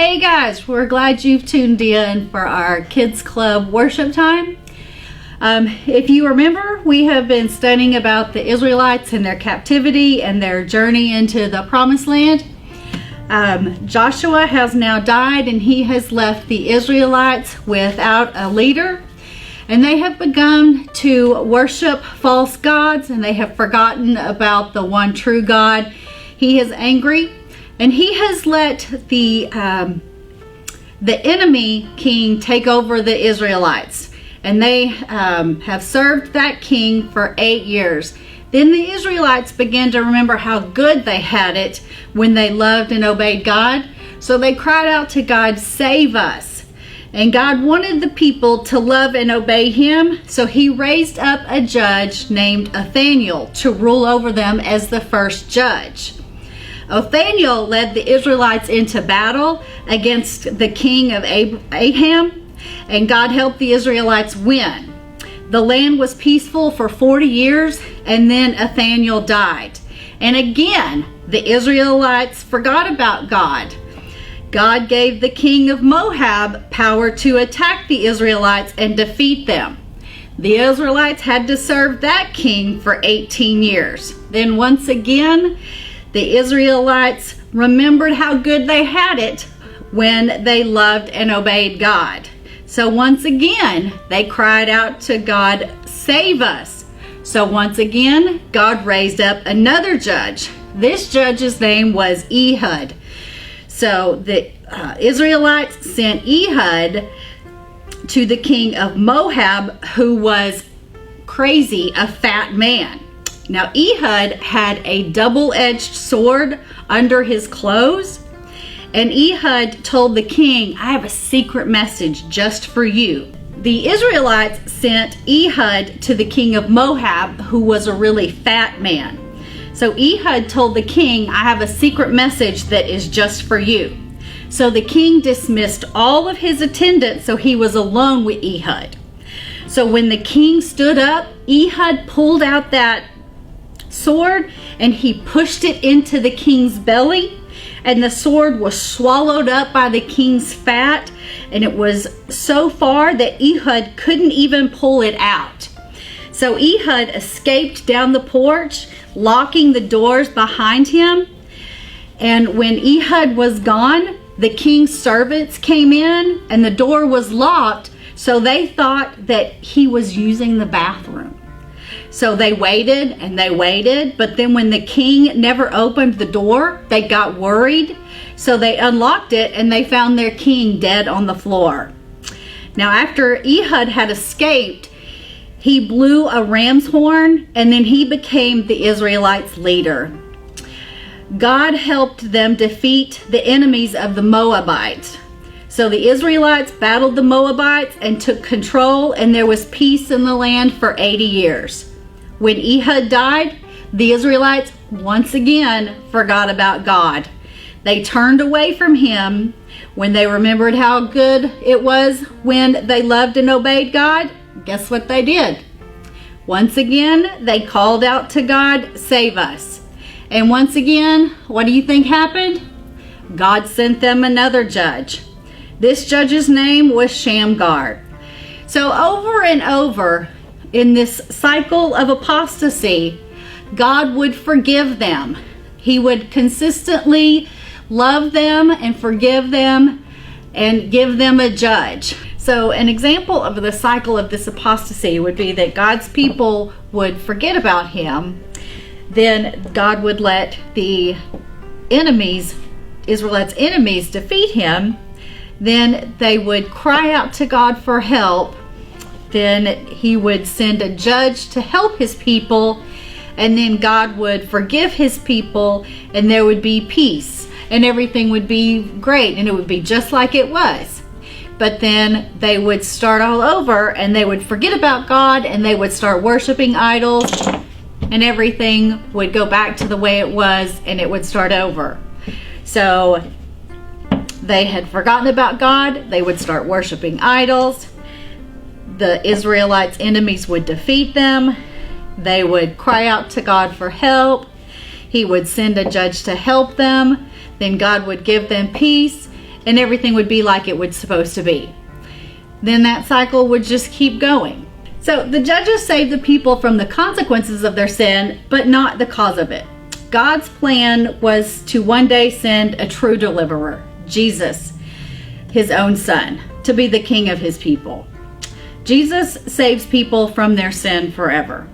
Hey guys, we're glad you've tuned in for our Kids Club worship time. If you remember, we have been studying about the Israelites and their captivity and their journey into the Promised Land. Joshua has now died and he has left the Israelites without a leader. And they have begun to worship false gods and they have forgotten about the one true God. He is angry and he has let the enemy king take over the Israelites. And they have served that king for 8 years. Then the Israelites began to remember how good they had it when they loved and obeyed God. So they cried out to God, "Save us." And God wanted the people to love and obey him. So he raised up a judge named Othniel to rule over them as the first judge. Othniel led the Israelites into battle against the king of Aram, and God helped the Israelites win. The land was peaceful for 40 years, and then Othniel died. And again, the Israelites forgot about God. God gave the king of Moab power to attack the Israelites and defeat them. The Israelites had to serve that king for 18 years. Then once again, the Israelites remembered how good they had it when they loved and obeyed God. So once again, they cried out to God, "Save us." So once again, God raised up another judge. This judge's name was Ehud. So the Israelites sent Ehud to the king of Moab, who was crazy, a fat man. Now Ehud had a double-edged sword under his clothes. And Ehud told the king, "I have a secret message just for you." The Israelites sent Ehud to the king of Moab, who was a really fat man. So Ehud told the king, "I have a secret message that is just for you." So the king dismissed all of his attendants, so he was alone with Ehud. So when the king stood up, Ehud pulled out that sword and he pushed it into the king's belly. And the sword was swallowed up by the king's fat, and it was so far that Ehud couldn't even pull it out. So Ehud escaped down the porch, locking the doors behind him. And when Ehud was gone, the king's servants came in and the door was locked, so they thought that he was using the bathroom. So they waited and they waited, but then when the king never opened the door, they got worried. So they unlocked it and they found their king dead on the floor. Now after Ehud had escaped, he blew a ram's horn and then he became the Israelites' leader. God helped them defeat the enemies of the Moabites. So the Israelites battled the Moabites and took control, and there was peace in the land for 80 years. When Ehud died, the Israelites once again forgot about God. They turned away from him when they remembered how good it was when they loved and obeyed God. Guess what they did? Once again, they called out to God, "Save us." And once again, what do you think happened? God sent them another judge. This judge's name was Shamgar. So over and over, in this cycle of apostasy, God would forgive them. He would consistently love them and forgive them and give them a judge. So an example of the cycle of this apostasy would be that God's people would forget about him. Then God would let the enemies, Israelites' enemies, defeat him. Then they would cry out to God for help. Then he would send a judge to help his people, and then God would forgive his people, and there would be peace, and everything would be great, and it would be just like it was. But then they would start all over, and they would forget about God, and they would start worshiping idols, and everything would go back to the way it was, and it would start over. So they had forgotten about God, they would start worshiping idols. The Israelites' enemies would defeat them. They would cry out to God for help. He would send a judge to help them. Then God would give them peace. and everything would be like it was supposed to be. Then that cycle would just keep going. So the judges saved the people from the consequences of their sin, but not the cause of it. God's plan was to one day send a true deliverer, Jesus, his own son, to be the king of his people. Jesus saves people from their sin forever.